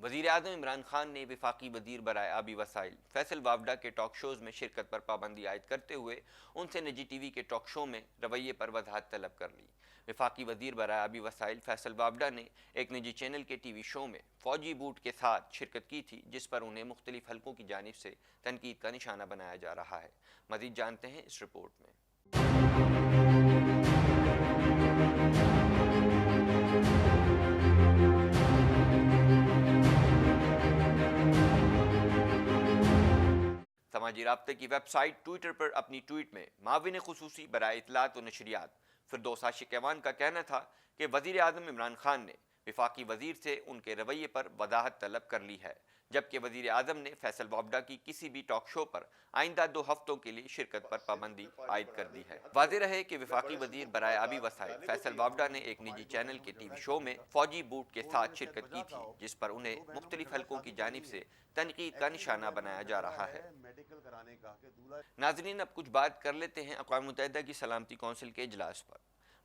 وزیر اعظم عمران خان نے وفاقی وزیر برائے آبی وسائل فیصل وافڈا کے ٹاک شوز میں شرکت پر پابندی عائد کرتے ہوئے ان سے نجی ٹی وی کے ٹاک شو میں رویے پر وضاحت طلب کر لی۔ وفاقی وزیر برائے آبی وسائل فیصل وافڈا نے ایک نجی چینل کے ٹی وی شو میں فوجی بوٹ کے ساتھ شرکت کی تھی، جس پر انہیں مختلف حلقوں کی جانب سے تنقید کا نشانہ بنایا جا رہا ہے۔ مزید جانتے ہیں اس رپورٹ میں۔ سماجی رابطے کی ویب سائٹ ٹویٹر پر اپنی ٹویٹ میں معاون خصوصی برائے اطلاعات و نشریات فردوس عاشق ایوان کا کہنا تھا کہ وزیر اعظم عمران خان نے وفاقی وزیر سے ان کے رویے پر وضاحت طلب کر لی ہے، جبکہ وزیر اعظم نے فیصل وافڈا کی کسی بھی ٹاک شو پر آئندہ 2 ہفتوں کے لیے شرکت پر پابندی عائد کر دی ہے۔ واضح رہے کہ وفاقی وزیر برائے آبی وسائل فیصل وافڈا نے ایک نجی چینل کے ٹی وی شو میں فوجی بوٹ کے ساتھ شرکت کی تھی، جس پر انہیں مختلف حلقوں کی جانب سے تنقید کا نشانہ بنایا جا رہا ہے۔ ناظرین، اب کچھ بات کر لیتے ہیں اقوام متحدہ کی سلامتی کونسل کے اجلاس پر۔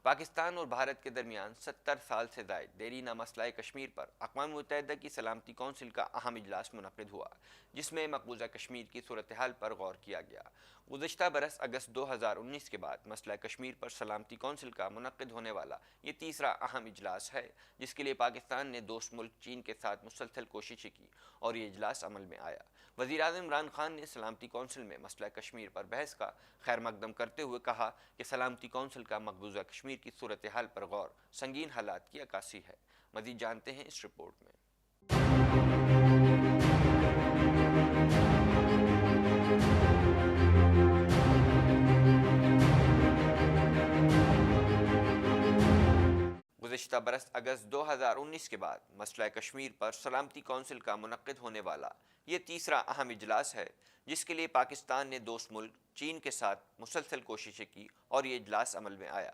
پاکستان اور بھارت کے درمیان 70 سال سے زائد دیرینہ مسئلہ کشمیر پر اقوام متحدہ کی سلامتی کونسل کا اہم اجلاس منعقد ہوا، جس میں مقبوضہ کشمیر کی صورتحال پر غور کیا گیا۔ گزشتہ برس اگست 2019 کے بعد مسئلہ کشمیر پر سلامتی کونسل کا منعقد ہونے والا یہ تیسرا اہم اجلاس ہے، جس کے لیے پاکستان نے دوست ملک چین کے ساتھ مسلسل کوششیں کی اور یہ اجلاس عمل میں آیا۔ وزیر اعظم عمران خان نے سلامتی کونسل میں مسئلہ کشمیر پر بحث کا خیر مقدم کرتے ہوئے کہا کہ سلامتی کونسل کا مقبوضہ کشمیر کی صورتحال پر غور سنگین حالات کی عکاسی ہے۔ مزید جانتے ہیں اس رپورٹ میں۔ گزشتہ برس اگست 2019 کے بعد مسئلہ کشمیر پر سلامتی کونسل کا منعقد ہونے والا یہ تیسرا اہم اجلاس ہے، جس کے لیے پاکستان نے دوست ملک چین کے ساتھ مسلسل کوششیں کی اور یہ اجلاس عمل میں آیا۔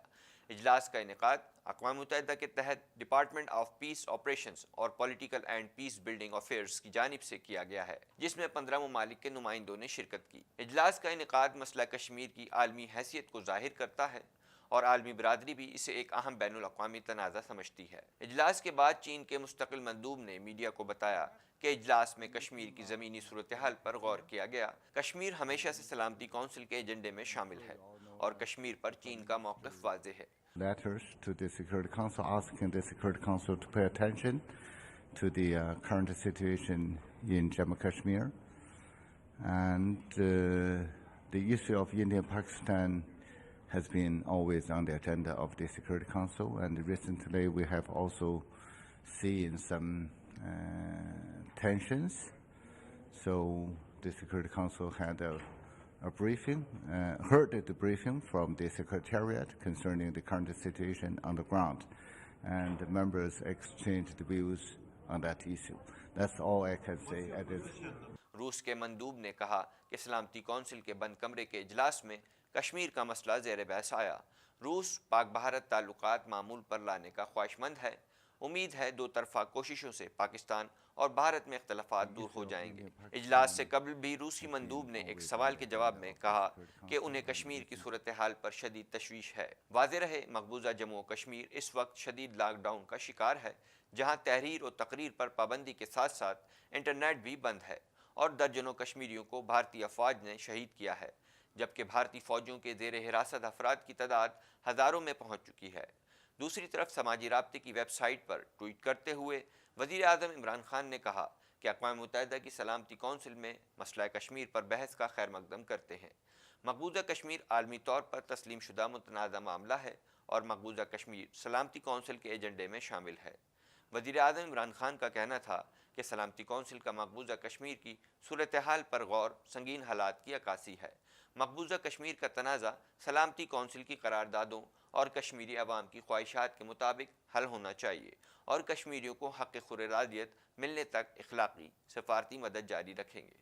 اجلاس کا انعقاد اقوام متحدہ کے تحت ڈپارٹمنٹ آف پیس آپریشنز اور political and peace building affairs کی جانب سے کیا گیا ہے، جس میں 15 ممالک کے نمائندوں نے شرکت کی۔ اجلاس کا انعقاد مسئلہ کشمیر کی عالمی حیثیت کو ظاہر کرتا ہے اور عالمی برادری بھی اسے ایک اہم بین الاقوامی تنازع سمجھتی ہے۔ اجلاس کے بعد چین کے مستقل مندوب نے میڈیا کو بتایا کہ اجلاس میں کشمیر کی زمینی صورتحال پر غور کیا گیا۔ کشمیر ہمیشہ سے سلامتی کونسل کے ایجنڈے میں شامل ہے اور کشمیر پر چین کا موقف واضح ہے۔ Letters to the Security Council asking the Security Council to pay attention to the current situation in Jammu Kashmir, and the issue of India and Pakistan has been always on the agenda of the Security Council, and recently we have also seen some tensions. So the Security Council had a briefing, heard the briefing from the Secretariat concerning the current situation on the ground, and the members exchanged views on that issue. That's all I can say at this. روس کے مندوب نے کہا کہ سلامتی council کے بند کمرے کے اجلاس میں کشمیر کا مسئلہ زیر بحث آیا۔ روس پاک بھارت تعلقات معمول پر لانے کا خواہش مند ہے۔ امید ہے 2 طرفہ کوششوں سے پاکستان اور بھارت میں اختلافات دور ہو جائیں گے۔ اجلاس سے قبل بھی روسی مندوب نے ایک سوال کے جواب میں کہا کہ انہیں کشمیر کی صورتحال پر شدید تشویش ہے۔ واضح رہے مقبوضہ جموں و کشمیر اس وقت شدید لاک ڈاؤن کا شکار ہے، جہاں تحریر و تقریر پر پابندی کے ساتھ ساتھ انٹرنیٹ بھی بند ہے اور درجنوں کشمیریوں کو بھارتی افواج نے شہید کیا ہے، جبکہ بھارتی فوجوں کے زیر حراست افراد کی تعداد ہزاروں میں پہنچ چکی ہے۔ دوسری طرف سماجی رابطے کی ویب سائٹ پر ٹویٹ کرتے ہوئے وزیر اعظم عمران خان نے کہا کہ اقوام متحدہ کی سلامتی کونسل میں مسئلہ کشمیر پر بحث کا خیر مقدم کرتے ہیں۔ مقبوضہ کشمیر عالمی طور پر تسلیم شدہ متنازع معاملہ ہے اور مقبوضہ کشمیر سلامتی کونسل کے ایجنڈے میں شامل ہے۔ وزیر اعظم عمران خان کا کہنا تھا کہ سلامتی کونسل کا مقبوضہ کشمیر کی صورتحال پر غور سنگین حالات کی عکاسی ہے۔ مقبوضہ کشمیر کا تنازع سلامتی کونسل کی قراردادوں اور کشمیری عوام کی خواہشات کے مطابق حل ہونا چاہیے اور کشمیریوں کو حق خود ارادیت ملنے تک اخلاقی سفارتی مدد جاری رکھیں گے۔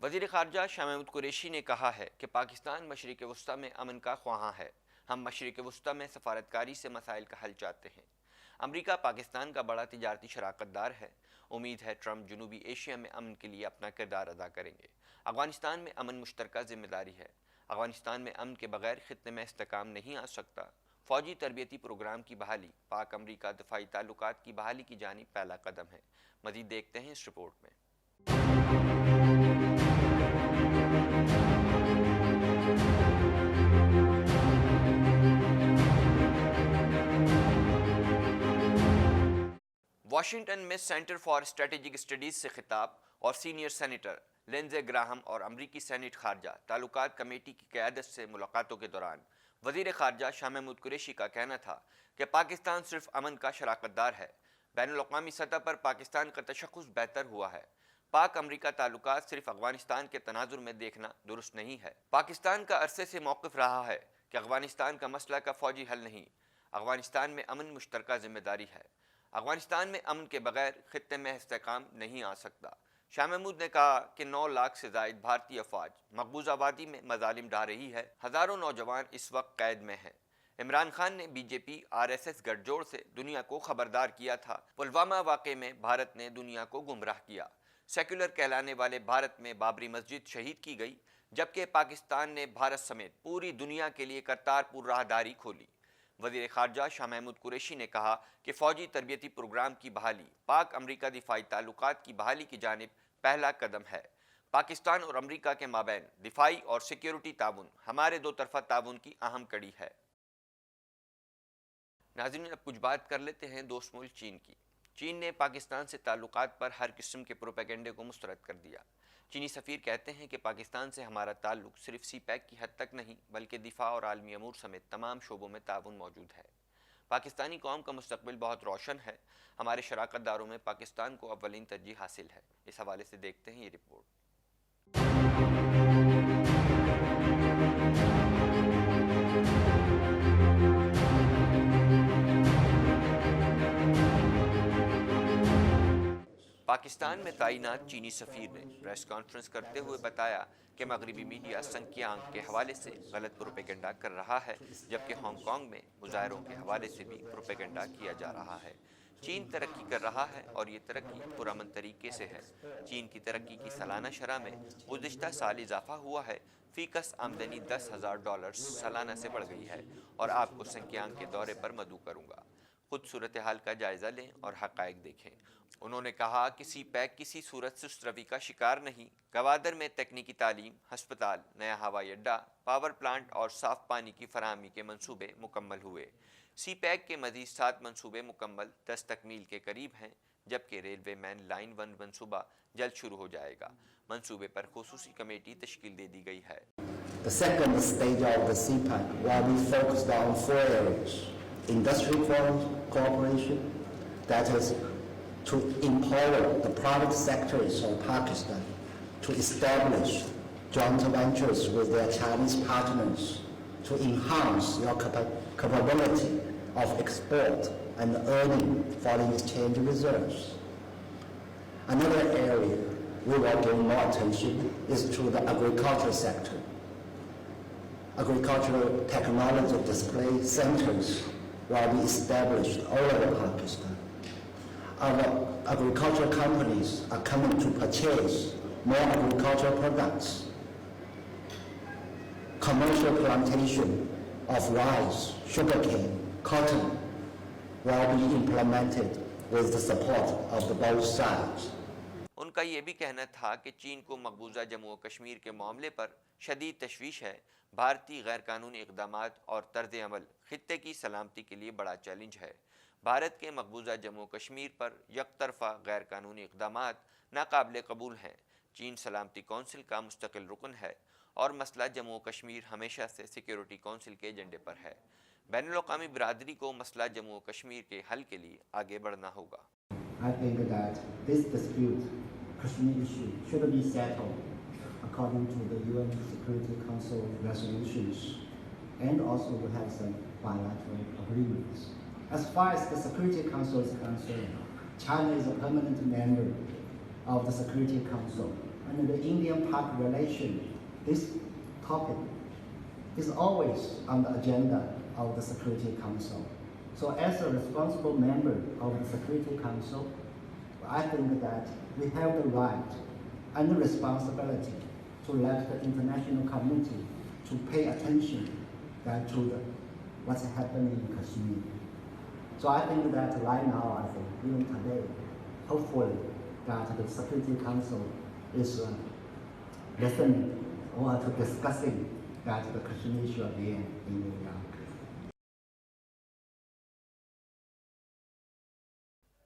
وزیر خارجہ شاہ محمود قریشی نے کہا ہے کہ پاکستان مشرق وسطیٰ میں امن کا خواہاں ہے۔ ہم مشرق وسطیٰ میں سفارتکاری سے مسائل کا حل چاہتے ہیں۔ امریکہ پاکستان کا بڑا تجارتی شراکت دار ہے۔ امید ہے ٹرمپ جنوبی ایشیا میں امن کے لیے اپنا کردار ادا کریں گے۔ افغانستان میں امن مشترکہ ذمہ داری ہے۔ افغانستان میں امن کے بغیر خطے میں استحکام نہیں آ سکتا۔ فوجی تربیتی پروگرام کی بحالی پاک امریکہ دفاعی تعلقات کی بحالی کی جانب پہلا قدم ہے۔ مزید دیکھتے ہیں اس رپورٹ میں۔ واشنگٹن میں سینٹر فار اسٹریٹجک اسٹڈیز سے خطاب اور سینئر سینیٹر لنزے گراہم اور امریکی سینٹ خارجہ تعلقات کمیٹی کی قیادت سے ملاقاتوں کے دوران وزیر خارجہ شاہ محمود قریشی کا کہنا تھا کہ پاکستان صرف امن کا شراکت دار ہے۔ بین الاقوامی سطح پر پاکستان کا تشخص بہتر ہوا ہے۔ پاک امریکہ تعلقات صرف افغانستان کے تناظر میں دیکھنا درست نہیں ہے۔ پاکستان کا عرصے سے موقف رہا ہے کہ افغانستان کا مسئلہ کا فوجی حل نہیں، افغانستان میں امن مشترکہ ذمہ داری ہے۔ افغانستان میں امن کے بغیر خطے میں استحکام نہیں آ سکتا۔ شاہ محمود نے کہا کہ 9 لاکھ سے زائد بھارتی افواج مقبوضہ وادی میں مظالم ڈھا رہی ہے، ہزاروں نوجوان اس وقت قید میں ہیں۔ عمران خان نے بی جے پی RSS گٹھ جوڑ سے دنیا کو خبردار کیا تھا۔ پلوامہ واقعے میں بھارت نے دنیا کو گمراہ کیا۔ سیکولر کہلانے والے بھارت میں بابری مسجد شہید کی گئی، جبکہ پاکستان نے بھارت سمیت پوری دنیا کے لیے کرتارپور راہداری کھولی۔ وزیر خارجہ شاہ محمود قریشی نے کہا کہ فوجی تربیتی پروگرام کی بحالی پاک امریکہ دفاعی تعلقات کی بحالی کی جانب پہلا قدم ہے۔ پاکستان اور امریکہ کے مابین دفاعی اور سیکیورٹی تعاون ہمارے دو طرفہ تعاون کی اہم کڑی ہے۔ ناظرین، اب کچھ بات کر لیتے ہیں دوست ملک چین کی۔ چین نے پاکستان سے تعلقات پر ہر قسم کے پروپیگنڈے کو مسترد کر دیا۔ چینی سفیر کہتے ہیں کہ پاکستان سے ہمارا تعلق صرف سی پیک کی حد تک نہیں بلکہ دفاع اور عالمی امور سمیت تمام شعبوں میں تعاون موجود ہے۔ پاکستانی قوم کا مستقبل بہت روشن ہے، ہمارے شراکت داروں میں پاکستان کو اولین ترجیح حاصل ہے۔ اس حوالے سے دیکھتے ہیں یہ رپورٹ۔ پاکستان میں تعینات چینی سفیر نے پریس کانفرنس کرتے ہوئے بتایا کہ مغربی میڈیا سنکیانگ کے حوالے سے غلط پروپیگنڈا کر رہا ہے، جبکہ ہانگ کانگ میں مظاہروں کے حوالے سے بھی پروپیگنڈا کیا جا رہا ہے۔ چین ترقی کر رہا ہے اور یہ ترقی پرامن طریقے سے ہے۔ چین کی ترقی کی سالانہ شرح میں گزشتہ سال اضافہ ہوا ہے۔ فی کس آمدنی $10,000 سالانہ سے بڑھ گئی ہے، اور آپ کو سنکیانگ کے دورے پر مدعو کروں گا۔ خود صورتحال کا جائزہ لیں اور حقائق دیکھیں۔ انہوں نے کہا کہ سی پیک کسی صورت سست روی کا شکار نہیں۔ گوادر میں تکنیکی تعلیم، ہسپتال، نیا ہوائی اڈہ، پاور پلانٹ اور صاف پانی کی فراہمی کے منصوبے مکمل ہوئے۔ سی پیک کے مزید 7 منصوبے مکمل 10 تکمیل کے قریب ہیں، جبکہ ریلوے مین لائن 1 منصوبہ جلد شروع ہو جائے گا۔ منصوبے پر خصوصی کمیٹی تشکیل دے دی گئی ہے۔ The second stage of the CPEC will be focused on 4 areas: industry cooperation, that is to empower the private sectors of Pakistan to establish joint ventures with their Chinese partners to enhance their capability of export and earning foreign exchange reserves. Another area we will give more attention is to the agricultural sector. Agricultural technology display centers will be established all over Pakistan. Our agricultural companies are coming to purchase more agricultural products. Commercial plantation of rice, sugarcane, cotton will be implemented with the support of the both sides. ان کا یہ بھی کہنا تھا کہ چین کو مقبوضہ جموں و کشمیر کے معاملے پر شدید تشویش ہے۔ بھارتی غیر قانونی اقدامات اور طرز عمل خطے کی سلامتی کے لیے بڑا چیلنج ہے۔ بھارت کے مقبوضہ جموں و کشمیر پر یک طرفہ غیر قانونی اقدامات ناقابل قبول ہیں۔ چین سلامتی کونسل کا مستقل رکن ہے اور مسئلہ جموں و کشمیر ہمیشہ سے سیکیورٹی کونسل کے ایجنڈے پر ہے۔ بین الاقوامی برادری کو مسئلہ جموں و کشمیر کے حل کے لیے آگے بڑھنا ہوگا۔ I think that this dispute, Kashmir issue, should be settled according to the UN Security Council resolutions, and also we have some bilateral agreements. As far as the Security Council is concerned, China is a permanent member of the Security Council. And the Indian-Pak relation, this topic is always on the agenda of the Security Council. So as a responsible member of the Security Council, I think that we have the right and the responsibility to let the international community to pay attention to the what's happening in Kashmir. So I think that right now, I think even today, hopefully that the Security Council is listening or to discussing that the Kashmir issue again in New York.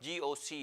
GOC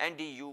NDU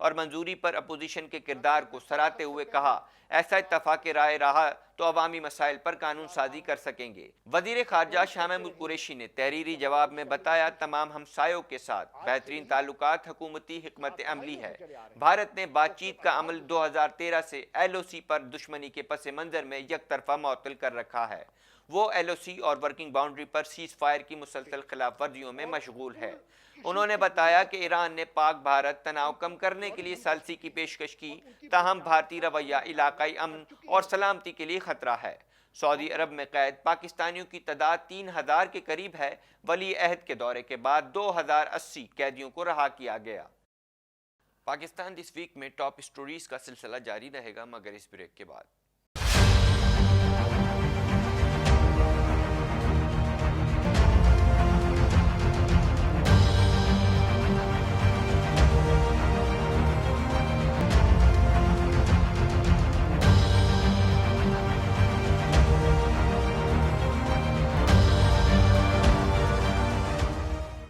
اور منظوری پر opposition کے کردار کو سراہتے ہوئے کہا ایسا اتفاق رائے رہا تو عوامی مسائل پر قانون سازی کر سکیں گے۔ وزیر خارجہ شاہ محمود قریشی نے تحریری جواب میں بتایا تمام ہمسایوں کے ساتھ بہترین تعلقات حکومتی حکمت عملی ہے۔ بھارت نے بات چیت کا عمل 2013 سے ایل او سی پر دشمنی کے پس منظر میں یک طرفہ معطل کر رکھا ہے۔ وہ ایل او سی اور ورکنگ باؤنڈری پر سیز فائر کی مسلسل خلاف ورزیوں میں مشغول ہے۔ انہوں نے بتایا کہ ایران نے پاک بھارت تناؤ کم کرنے کے لیے ثالثی کی پیشکش کی، تاہم بھارتی رویہ علاقائی امن اور سلامتی کے لیے خطرہ ہے۔ سعودی عرب میں قید پاکستانیوں کی تعداد 3000 کے قریب ہے۔ ولی عہد کے دورے کے بعد 2080 قیدیوں کو رہا کیا گیا۔ پاکستان دس ویک میں ٹاپ سٹوریز کا سلسلہ جاری رہے گا مگر اس بریک کے بعد۔